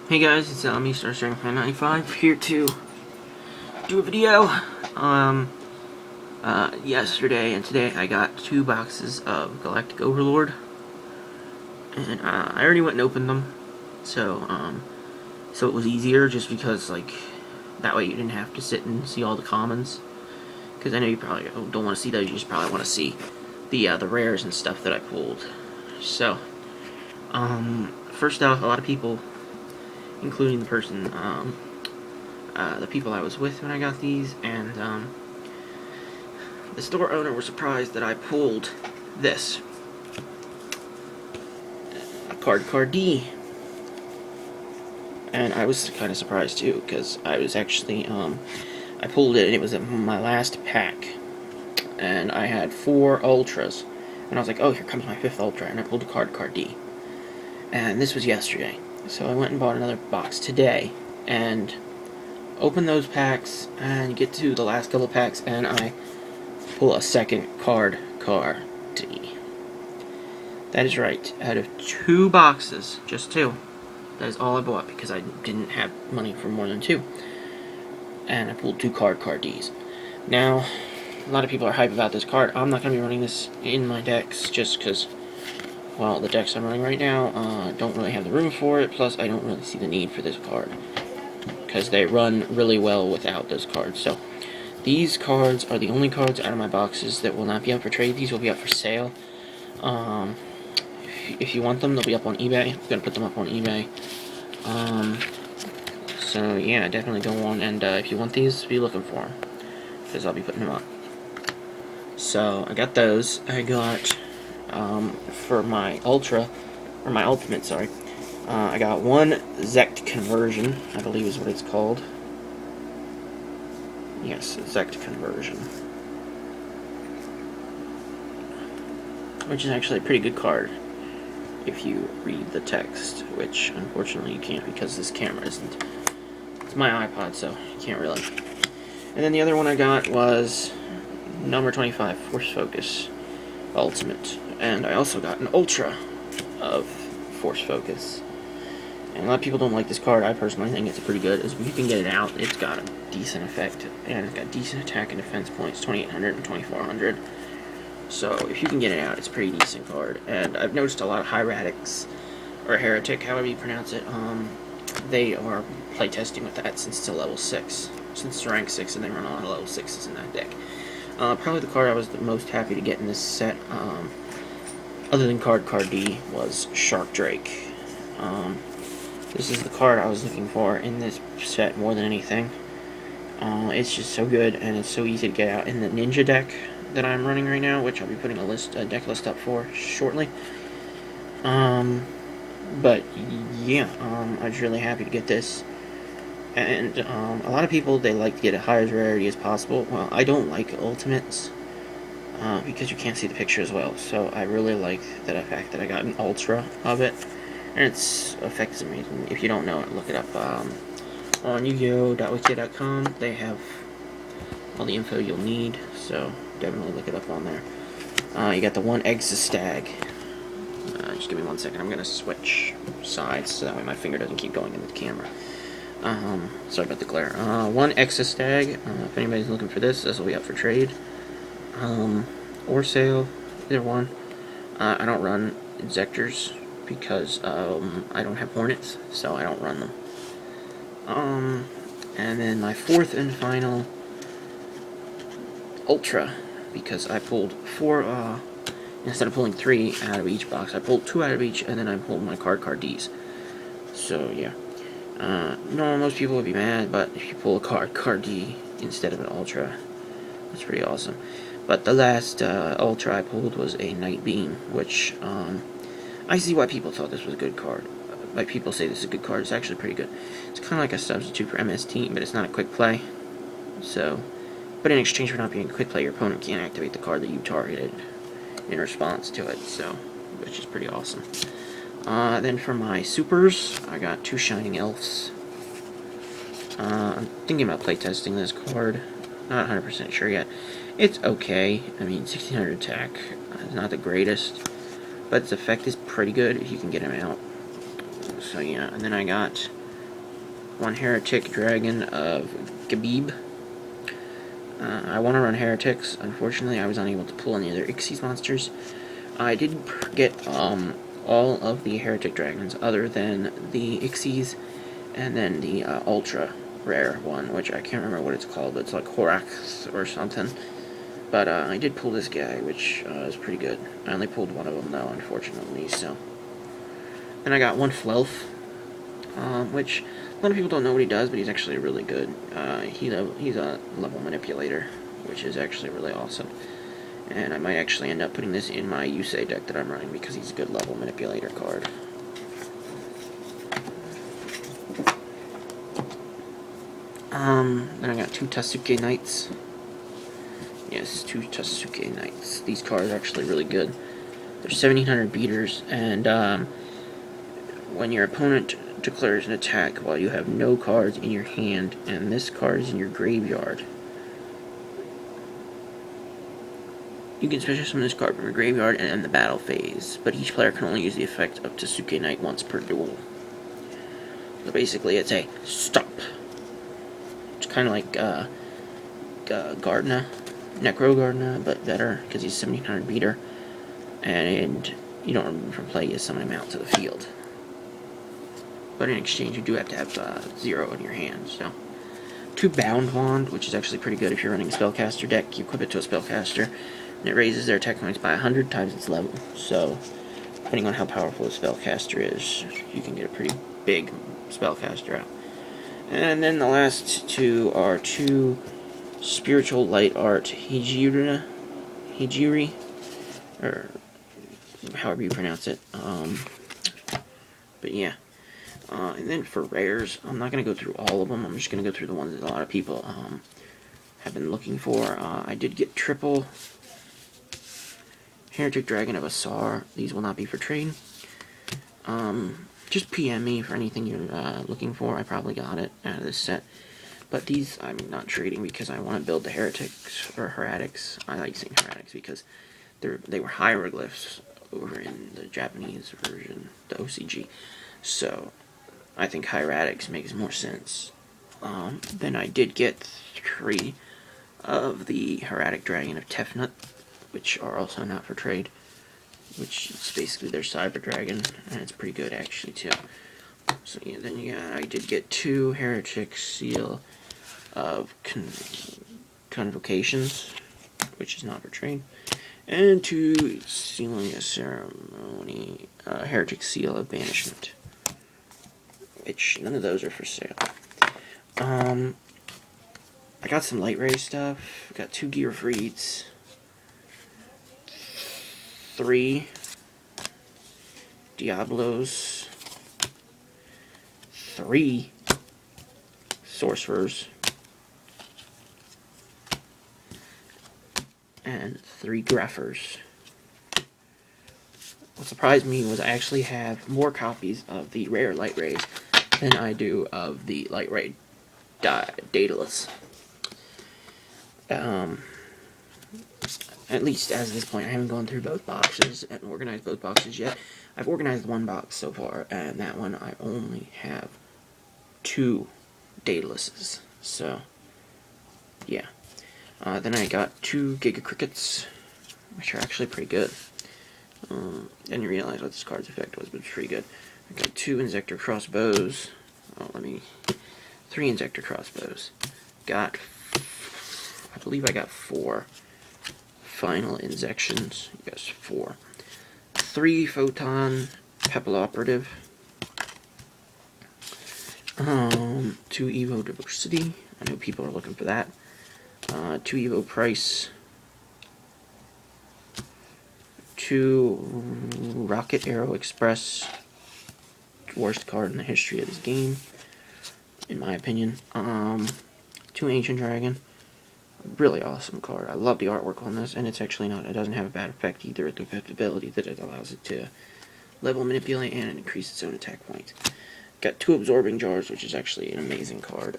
Hey guys, it's me, StarString95, here to do a video. Yesterday and today I got 2 boxes of Galactic Overlord, and I already went and opened them, so it was easier just because, like, that way you didn't have to sit and see all the commons, because I know you probably don't want to see those, you just probably want to see the rares and stuff that I pulled. So, first off, a lot of people, including the person, the people I was with when I got these, and the store owner were surprised that I pulled this card D, and I was kind of surprised too, because I was actually I pulled it and it was my last pack, and I had 4 ultras, and I was like, oh, here comes my 5th ultra, and I pulled a card D, and this was yesterday. So I went and bought another box today, and opened those packs, and get to the last couple of packs, and I pull a second card D. That is right. Out of 2 boxes, just 2, that is all I bought, because I didn't have money for more than 2. And I pulled 2 card Ds. Now, a lot of people are hype about this card. I'm not going to be running this in my decks, just because, well, the decks I'm running right now don't really have the room for it, plus I don't really see the need for this card, because they run really well without those cards. So, these cards are the only cards out of my boxes that will not be up for trade. These will be up for sale. If you want them, they'll be up on eBay. I'm going to put them up on eBay. So, yeah, definitely go on, and if you want these, be looking for them, because I'll be putting them up. So, I got those. I got, for my Ultra, or my Ultimate, sorry, I got 1 Zect conversion, I believe is what it's called. Yes, Zect conversion. Which is actually a pretty good card, if you read the text, which unfortunately you can't because this camera isn't. It's my iPod, so you can't really. And then the other one I got was number 25, Force Focus Ultimate. And I also got an Ultra of Force Focus. And a lot of people don't like this card. I personally think it's pretty good. As you can get it out, it's got a decent effect, and it's got decent attack and defense points, 2,800 and 2,400. So if you can get it out, it's a pretty decent card. And I've noticed a lot of Hieratics, or Heretic, however you pronounce it, they are playtesting with that since it's a level 6. Since it's rank 6, and they run a lot of level 6s in that deck. Probably the card I was the most happy to get in this set, other than card D, was Shark Drake. This is the card I was looking for in this set more than anything. It's just so good, and it's so easy to get out in the Ninja deck that I'm running right now, which I'll be putting a deck list up for shortly. But yeah, I was really happy to get this. And a lot of people, they like to get a highest rarity as possible. Well, I don't like Ultimates, because you can't see the picture as well. So I really like the fact that I got an Ultra of it. And its effect is amazing. If you don't know it, look it up on yu-gi-oh.wiki.com. They have all the info you'll need, so definitely look it up on there. You got the 1 Exostag. Just give me 1 second. I'm going to switch sides so that way my finger doesn't keep going into the camera. Sorry about the glare. 1 Exostag. If anybody's looking for this will be up for trade. Or sale. Either one. I don't run Injectors, because I don't have Hornets, so I don't run them. And then my 4th and final Ultra, because I pulled 4, instead of pulling 3 out of each box, I pulled 2 out of each, and then I pulled my card Ds. So, yeah. No, most people would be mad, but if you pull a card D instead of an Ultra, that's pretty awesome. But the last Ultra I pulled was a Night Beam, which, I see why people thought this was a good card. Why people say this is a good card. It's actually pretty good. It's kind of like a substitute for MST, but it's not a quick play. So, but in exchange for not being a quick play, your opponent can't activate the card that you targeted in response to it. So, which is pretty awesome. Then for my supers, I got 2 Shining Elves. I'm thinking about playtesting this card. Not 100% sure yet. It's okay. I mean, 1600 attack is not the greatest, but its effect is pretty good if you can get him out. So yeah, and then I got one Heretic Dragon of Gabib. I want to run Heretics. Unfortunately, I was unable to pull any other Ixies monsters. I did get all of the Heretic Dragons other than the Ixies, and then the ultra rare one, which I can't remember what it's called. It's like Horax or something. But I did pull this guy, which is pretty good. I only pulled one of them, though, unfortunately, so. Then I got one Flelf, which a lot of people don't know what he does, but he's actually really good. He's a level manipulator, which is actually really awesome. And I might actually end up putting this in my Yusei deck that I'm running because he's a good level manipulator card. Then I got two Tasuke Knights. Yes, two Tasuke Knights. These cards are actually really good. They're 1700 beaters, and when your opponent declares an attack while you have no cards in your hand, and this card is in your graveyard, you can special summon this card from your graveyard and end the battle phase, but each player can only use the effect of Tasuke Knight once per duel. So basically it's a stop. It's kind of like Gardna, Necro Gardna, but better, because he's 1700 beater, and you don't remove from play, you summon him out to the field. But in exchange, you do have to have 0 in your hand, so. 2 Bound Wand, which is actually pretty good if you're running a Spellcaster deck. You equip it to a Spellcaster, and it raises their attack points by 100 times its level. So, depending on how powerful a Spellcaster is, you can get a pretty big Spellcaster out. And then the last 2 are 2 Spiritual Light Art Hijiri, or however you pronounce it. But yeah. And then for rares, I'm not going to go through all of them. I'm just going to go through the ones that a lot of people have been looking for. I did get triple Heretic Dragon of Asar. These will not be for trade. Just PM me for anything you're looking for. I probably got it out of this set. But these I'm not trading because I want to build the Heretics, or Heretics. I like saying Heretics because they were hieroglyphs over in the Japanese version, the OCG. So I think Hieratics makes more sense. Then I did get 3 of the Heretic Dragon of Tefnut, which are also not for trade, which is basically their Cyber Dragon, and it's pretty good actually too. So yeah, then I did get 2 Heretic Seal of Convocations, which is not for trade, and 2 Sealing a Ceremony, Heretic Seal of Banishment, which none of those are for sale. I got some Light Ray stuff. I got 2 Gear Freeds, 3 Diablos, 3 Sorcerers, and 3 Greffers. What surprised me was I actually have more copies of the rare Light Rays than I do of the Light Ray Daedalus. At least as of this point, I haven't gone through both boxes and organized both boxes yet. I've organized one box so far, and that one I only have 2 Daedaluses. So, yeah. Then I got 2 Giga Crickets, which are actually pretty good. Didn't realize what this card's effect was, but it's pretty good. I got 2 Insector Crossbows. 3 Insector Crossbows. I believe I got 4 Final Injections. Yes, 4. 3 Photon Pepple-Operative. 2 Evo Diversity. I know people are looking for that. 2 Evo Price. 2 Rocket Arrow Express. Worst card in the history of this game, in my opinion. 2 Ancient Dragon. Really awesome card. I love the artwork on this, and it's actually not. It doesn't have a bad effect either. The ability that it allows it to level manipulate and increase its own attack point. Got 2 Absorbing Jars, which is actually an amazing card.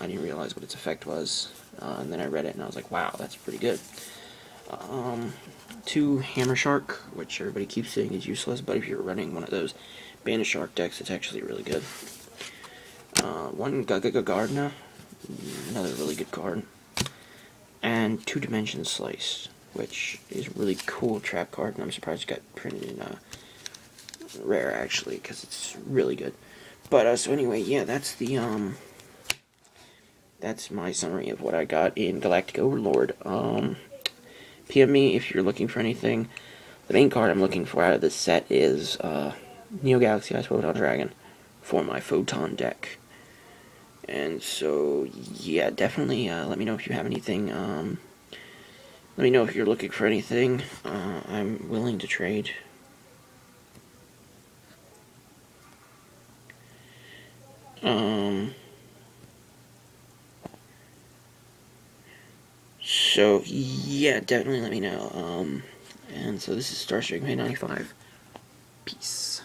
I didn't realize what its effect was, and then I read it and I was like, wow, that's pretty good. 2 Hammer Shark, which everybody keeps saying is useless, but if you're running one of those Banish Shark decks, it's actually really good. one Gardner, another really good card, and 2 Dimension Slice, which is a really cool trap card, and I'm surprised it got printed in rare, actually, because it's really good. But, so anyway, yeah, that's my summary of what I got in Galactic Overlord. PM me if you're looking for anything. The main card I'm looking for out of this set is Neo Galaxy Ice Photon Dragon for my Photon deck. And so, yeah, definitely let me know if you have anything. Let me know if you're looking for anything. I'm willing to trade. So, yeah, definitely let me know. And so this is Starstreak May 95. Peace.